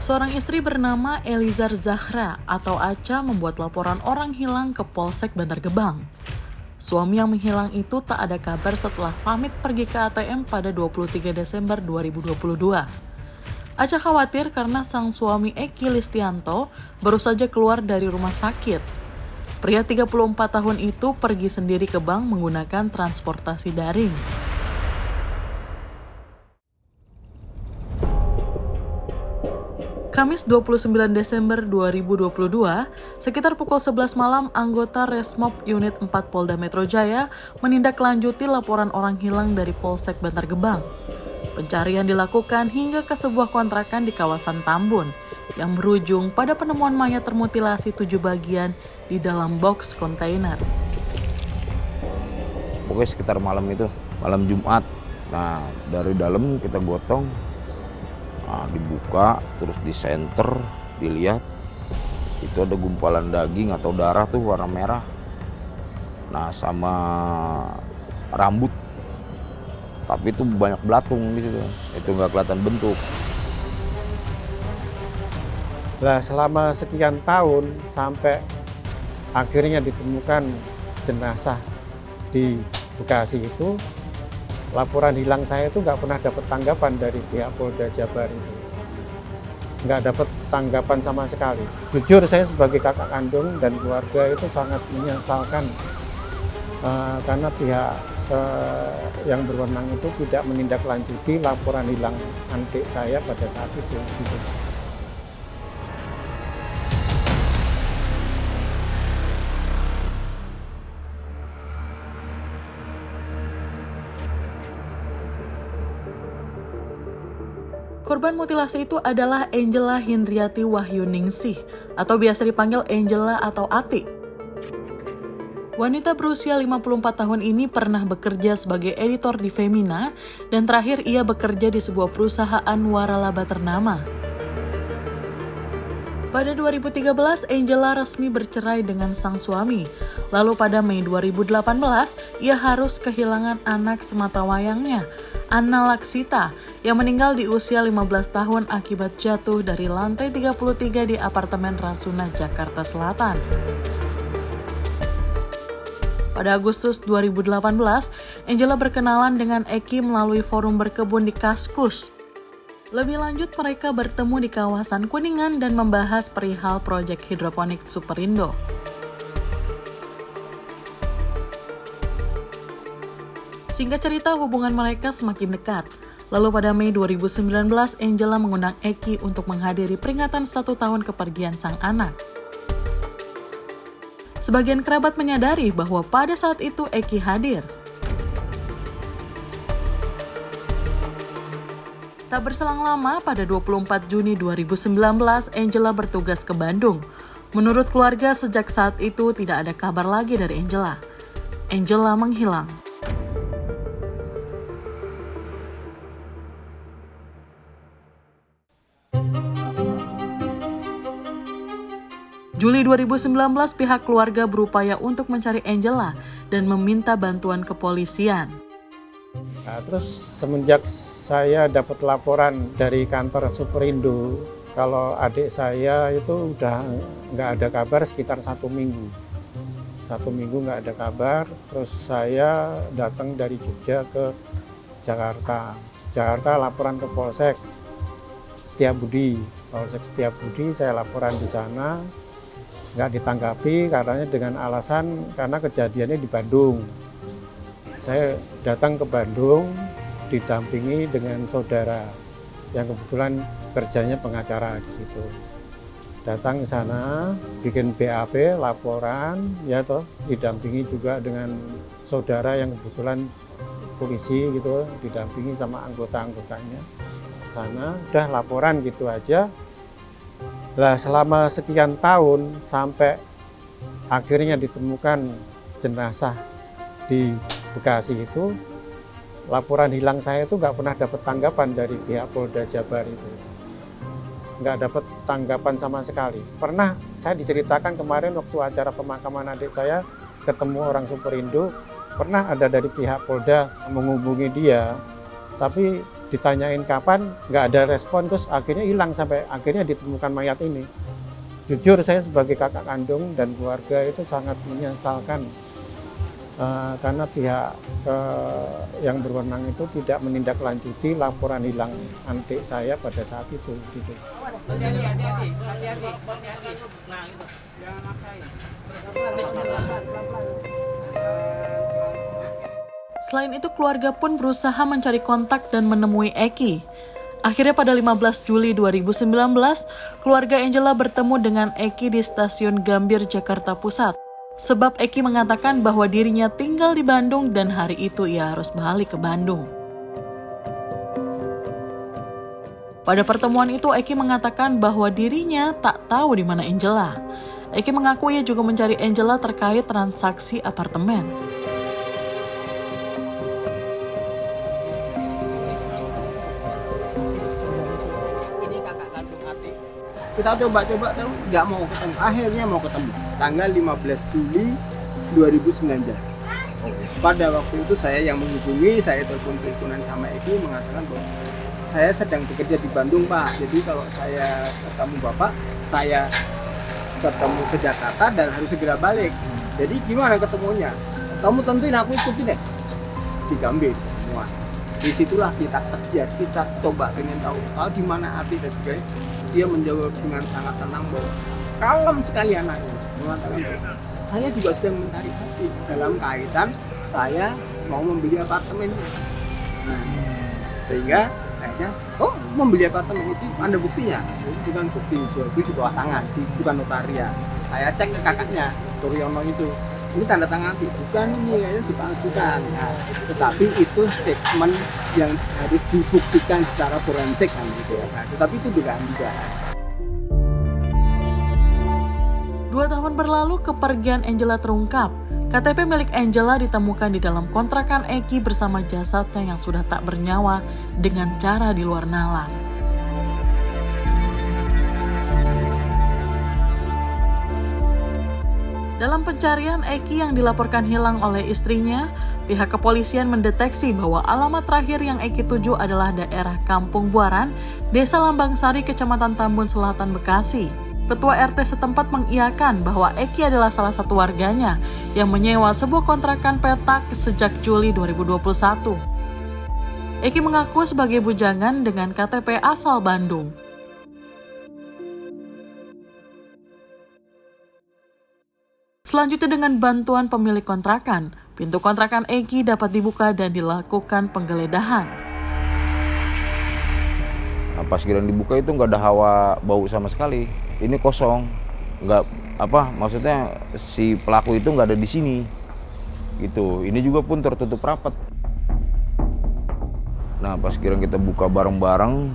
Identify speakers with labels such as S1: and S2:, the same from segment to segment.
S1: Seorang istri bernama Elizar Zahra atau Aca membuat laporan orang hilang ke Polsek Bantar Gebang. Suami yang menghilang itu tak ada kabar setelah pamit pergi ke ATM pada 23 Desember 2022. Aca khawatir karena sang suami Eki Listianto baru saja keluar dari rumah sakit. Pria 34 tahun itu pergi sendiri ke bank menggunakan transportasi daring. Kamis 29 Desember 2022, sekitar pukul 11 malam, anggota Resmob Unit 4 Polda Metro Jaya menindaklanjuti laporan orang hilang dari Polsek Bantar Gebang. Pencarian dilakukan hingga ke sebuah kontrakan di kawasan Tambun, yang berujung pada penemuan mayat termutilasi 7 bagian di dalam box kontainer.
S2: Pokoknya sekitar malam itu, malam Jumat. Nah, dari dalam kita gotong, dibuka, terus di senter, dilihat itu ada gumpalan daging atau darah tuh warna merah. Nah, sama rambut, tapi itu banyak belatung di situ. Itu nggak kelihatan bentuk.
S3: Nah, selama sekian tahun sampai akhirnya ditemukan jenazah di Bekasi itu, laporan hilang saya itu nggak pernah dapat tanggapan dari pihak Polda Jabar itu. Nggak dapat tanggapan sama sekali. Jujur saya sebagai kakak kandung dan keluarga itu sangat menyesalkan karena pihak yang berwenang itu tidak menindaklanjuti laporan hilang adik saya pada saat itu. Gitu.
S1: Korban mutilasi itu adalah Angela Hindriati Wahyuningsih atau biasa dipanggil Angela atau Ati. Wanita berusia 54 tahun ini pernah bekerja sebagai editor di Femina dan terakhir ia bekerja di sebuah perusahaan waralaba ternama. Pada 2013, Angela resmi bercerai dengan sang suami. Lalu pada Mei 2018, ia harus kehilangan anak sematawayangnya, Anna Laksita, yang meninggal di usia 15 tahun akibat jatuh dari lantai 33 di apartemen Rasuna, Jakarta Selatan. Pada Agustus 2018, Angela berkenalan dengan Eki melalui forum berkebun di Kaskus. Lebih lanjut, mereka bertemu di kawasan Kuningan dan membahas perihal proyek hidroponik Superindo. Singkat cerita, hubungan mereka semakin dekat. Lalu pada Mei 2019, Angela mengundang Eki untuk menghadiri peringatan 1 tahun kepergian sang anak. Sebagian kerabat menyadari bahwa pada saat itu Eki hadir. Tak berselang lama, pada 24 Juni 2019, Angela bertugas ke Bandung. Menurut keluarga, sejak saat itu tidak ada kabar lagi dari Angela. Angela menghilang. Juli 2019, pihak keluarga berupaya untuk mencari Angela dan meminta bantuan kepolisian.
S3: Nah, terus semenjak saya dapat laporan dari kantor Superindo kalau adik saya itu udah nggak ada kabar sekitar 1 minggu. 1 minggu nggak ada kabar, terus saya datang dari Jogja ke Jakarta. Jakarta laporan ke Polsek Setiabudi. Polsek Setiabudi saya laporan di sana, nggak ditanggapi katanya dengan alasan karena kejadiannya di Bandung. Saya datang ke Bandung didampingi dengan saudara yang kebetulan kerjanya pengacara di situ. Datang ke sana, bikin BAP, laporan, ya toh, didampingi juga dengan saudara yang kebetulan polisi gitu, didampingi sama anggota-anggotanya. Sana udah laporan gitu aja. Lah selama sekian tahun sampai akhirnya ditemukan jenazah di Bekasi itu, laporan hilang saya itu nggak pernah dapat tanggapan dari pihak Polda Jabar itu. Nggak dapat tanggapan sama sekali. Pernah saya diceritakan kemarin waktu acara pemakaman adik saya, ketemu orang Superindo, pernah ada dari pihak Polda menghubungi dia, tapi ditanyain kapan, nggak ada respon, terus akhirnya hilang sampai akhirnya ditemukan mayat ini. Jujur saya sebagai kakak kandung dan keluarga itu sangat menyesalkan karena pihak yang berwenang itu tidak menindaklanjuti laporan hilang adik saya pada saat itu. Gitu.
S1: Selain itu, keluarga pun berusaha mencari kontak dan menemui Eki. Akhirnya pada 15 Juli 2019, keluarga Angela bertemu dengan Eki di stasiun Gambir, Jakarta Pusat. Sebab Eki mengatakan bahwa dirinya tinggal di Bandung dan hari itu ia harus balik ke Bandung. Pada pertemuan itu, Eki mengatakan bahwa dirinya tak tahu di mana Angela. Eki mengaku ia juga mencari Angela terkait transaksi apartemen.
S4: Kita coba-coba tuh nggak mau ketemu, akhirnya mau ketemu tanggal 15 Juli 2019. Pada waktu itu saya yang menghubungi, saya teleponan sama Eki mengatakan bahwa saya sedang bekerja di Bandung, Pak. Jadi kalau saya ketemu Bapak, saya ketemu ke Jakarta dan harus segera balik. Jadi gimana ketemunya? Kamu tentuin, aku ikutin deh. Di Gambir semua. Disitulah kita kerja, kita coba pengen tahu di mana Ati dan sebagainya. Dia menjawab dengan sangat tenang bahwa kalem sekali anaknya, mengatakan bahwa saya juga sedang mencari Ati dalam kaitan saya mau membeli apartemennya. Nah, sehingga akhirnya membeli apartemen itu ada buktinya, itu bukan bukti jual beli di bawah tangan, bukan notaria. Saya cek ke kakaknya Turyono itu, ini tanda tangan bukan, ini kayaknya dipalsukan. Nah, tetapi itu statement yang harus dibuktikan secara forensik kan gitu ya. Nah, tetapi itu dugaan juga.
S1: 2 tahun berlalu, kepergian Angela terungkap. KTP milik Angela ditemukan di dalam kontrakan Eki bersama jasadnya yang sudah tak bernyawa dengan cara di luar nalar. Dalam pencarian Eki yang dilaporkan hilang oleh istrinya, pihak kepolisian mendeteksi bahwa alamat terakhir yang Eki tuju adalah daerah Kampung Buaran, Desa Lambangsari, Kecamatan Tambun Selatan, Bekasi. Ketua RT setempat mengiyakan bahwa Eki adalah salah satu warganya yang menyewa sebuah kontrakan petak sejak Juli 2021. Eki mengaku sebagai bujangan dengan KTP asal Bandung. Selanjutnya, dengan bantuan pemilik kontrakan, pintu kontrakan Eki dapat dibuka dan dilakukan penggeledahan.
S2: Nah, pas giliran dibuka itu nggak ada hawa bau sama sekali. Ini kosong, maksudnya si pelaku itu nggak ada di sini, gitu. Ini juga pun tertutup rapat. Nah, pas giliran kita buka bareng-bareng,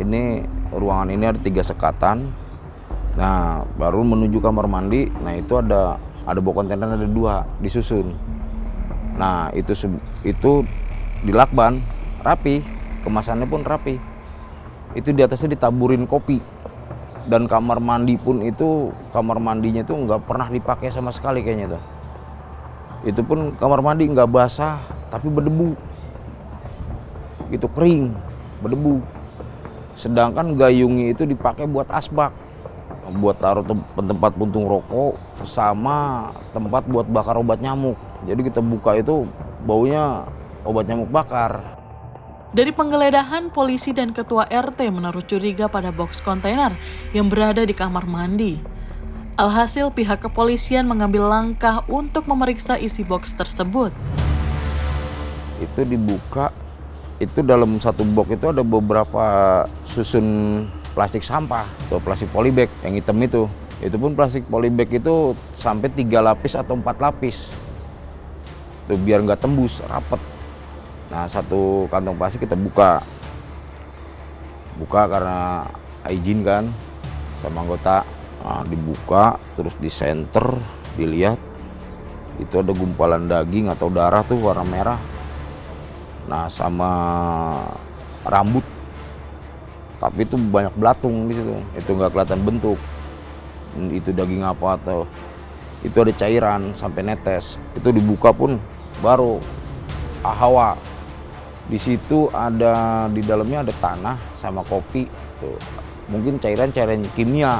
S2: ini ruangan ini ada 3 sekatan. Nah, baru menuju kamar mandi. Nah, itu ada bak kontainer, ada 2 disusun. Nah, itu dilakban rapi, kemasannya pun rapi. Itu di atasnya ditaburin kopi. Dan kamar mandi pun itu, kamar mandinya itu nggak pernah dipakai sama sekali kayaknya tuh. Itu pun kamar mandi nggak basah, tapi berdebu. Itu kering, berdebu. Sedangkan gayungnya itu dipakai buat asbak, buat taruh tempat puntung rokok sama tempat buat bakar obat nyamuk. Jadi kita buka itu baunya obat nyamuk bakar.
S1: Dari penggeledahan, polisi dan ketua RT menaruh curiga pada box kontainer yang berada di kamar mandi. Alhasil, pihak kepolisian mengambil langkah untuk memeriksa isi box tersebut.
S2: Itu dibuka, itu dalam satu box itu ada beberapa susun plastik sampah atau plastik polybag yang hitam itu. Itu pun plastik polybag itu sampai 3 lapis atau 4 lapis. Itu biar nggak tembus, rapet. Nah, satu kantong plastik kita buka karena izin kan sama anggota. Nah, dibuka terus disenter, dilihat itu ada gumpalan daging atau darah tuh warna merah. Nah, sama rambut, tapi itu banyak belatung di situ. Itu nggak kelihatan bentuk. Itu daging apa atau itu ada cairan sampai netes. Itu dibuka pun baru hawa. Di situ ada, di dalamnya ada tanah sama kopi, tuh. Mungkin cairan-cairan kimia.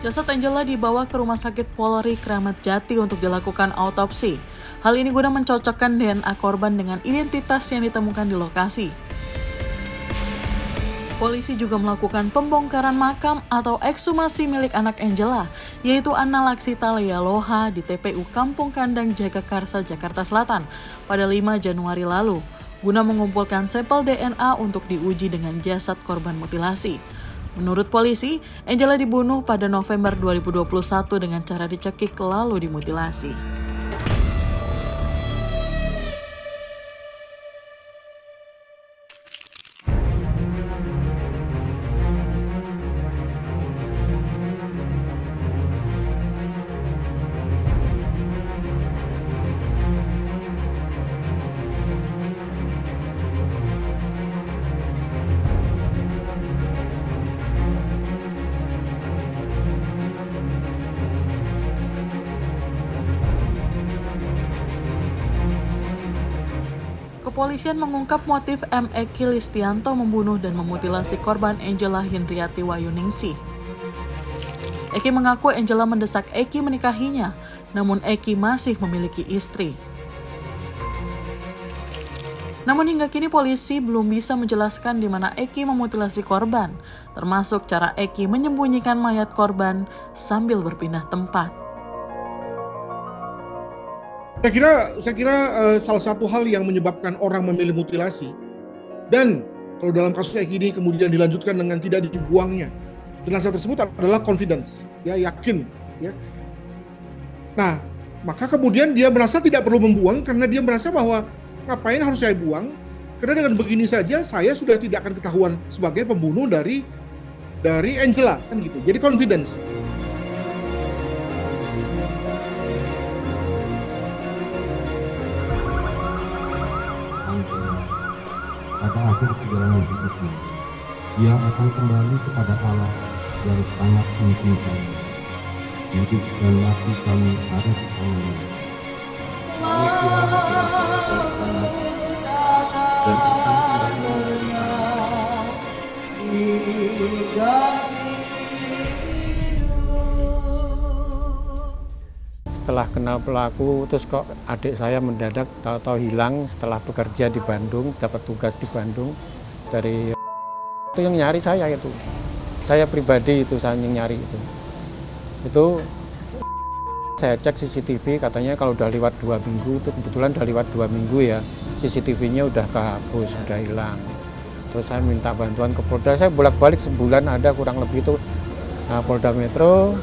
S1: Jasad Angela dibawa ke Rumah Sakit Polri Kramat Jati untuk dilakukan autopsi. Hal ini guna mencocokkan DNA korban dengan identitas yang ditemukan di lokasi. Polisi juga melakukan pembongkaran makam atau ekshumasi milik anak Angela, yaitu Anna Laksita Lealoha di TPU Kampung Kandang Jagakarsa, Jakarta Selatan pada 5 Januari lalu, guna mengumpulkan sampel DNA untuk diuji dengan jasad korban mutilasi. Menurut polisi, Angela dibunuh pada November 2021 dengan cara dicekik lalu dimutilasi. Kepolisian mengungkap motif M. Eki Listianto membunuh dan memutilasi korban Angela Hindriati Wayuningsih. Eki mengaku Angela mendesak Eki menikahinya, namun Eki masih memiliki istri. Namun hingga kini polisi belum bisa menjelaskan di mana Eki memutilasi korban, termasuk cara Eki menyembunyikan mayat korban sambil berpindah tempat.
S5: Saya kira salah satu hal yang menyebabkan orang memilih mutilasi, dan kalau dalam kasus Eki ini kemudian dilanjutkan dengan tidak dibuangnya jenazah tersebut adalah confidence, ya, yakin, ya. Nah, maka kemudian dia merasa tidak perlu membuang karena dia merasa bahwa ngapain harus saya buang, karena dengan begini saja saya sudah tidak akan ketahuan sebagai pembunuh dari Angela, kan gitu. Jadi confidence.
S6: Pada akhir perjalanan hidupnya, ia akan kembali kepada Allah yang sangat mencintai. Hidup dan mati kami ada di tangan-Nya. Kami Tuhan dan akan kembali
S3: Setelah kenal pelaku, terus kok adik saya mendadak tahu-tahu hilang setelah bekerja di Bandung, dapat tugas di Bandung dari itu yang nyari saya itu. Saya pribadi itu saya yang nyari itu. Itu saya cek CCTV, katanya kalau udah lewat 2 minggu, itu kebetulan udah lewat 2 minggu ya, CCTV-nya udah kehapus, udah hilang. Terus saya minta bantuan ke Polda, saya bolak-balik sebulan ada kurang lebih itu. Nah, Polda Metro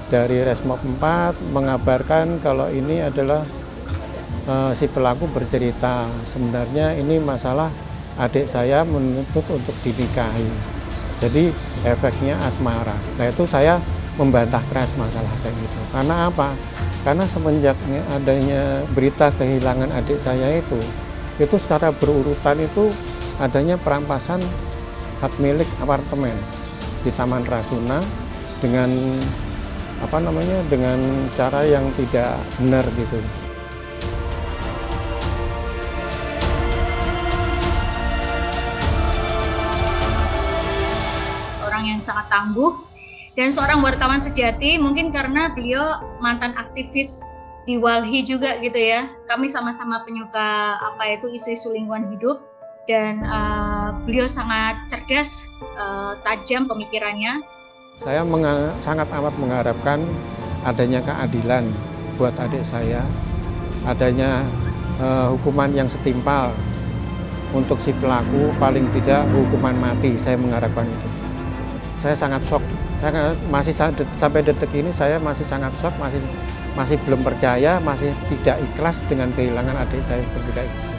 S3: dari Resmob 4 mengabarkan kalau ini adalah si pelaku bercerita sebenarnya ini masalah adik saya menuntut untuk dinikahi, jadi efeknya asmara. Nah itu saya membantah keras masalah kayak gitu. Karena apa? Karena semenjak adanya berita kehilangan adik saya itu secara berurutan itu adanya perampasan hak milik apartemen di Taman Rasuna dengan dengan cara yang tidak benar gitu.
S7: Orang yang sangat tangguh dan seorang wartawan sejati, mungkin karena beliau mantan aktivis di Walhi juga gitu ya. Kami sama-sama penyuka isu-isu lingkungan hidup, dan beliau sangat cerdas, tajam pemikirannya.
S3: Saya sangat amat mengharapkan adanya keadilan buat adik saya, adanya hukuman yang setimpal untuk si pelaku, paling tidak hukuman mati. Saya mengharapkan itu. Saya sangat shock. Saya masih sampai detik ini saya masih sangat shock, masih belum percaya, masih tidak ikhlas dengan kehilangan adik saya seperti itu.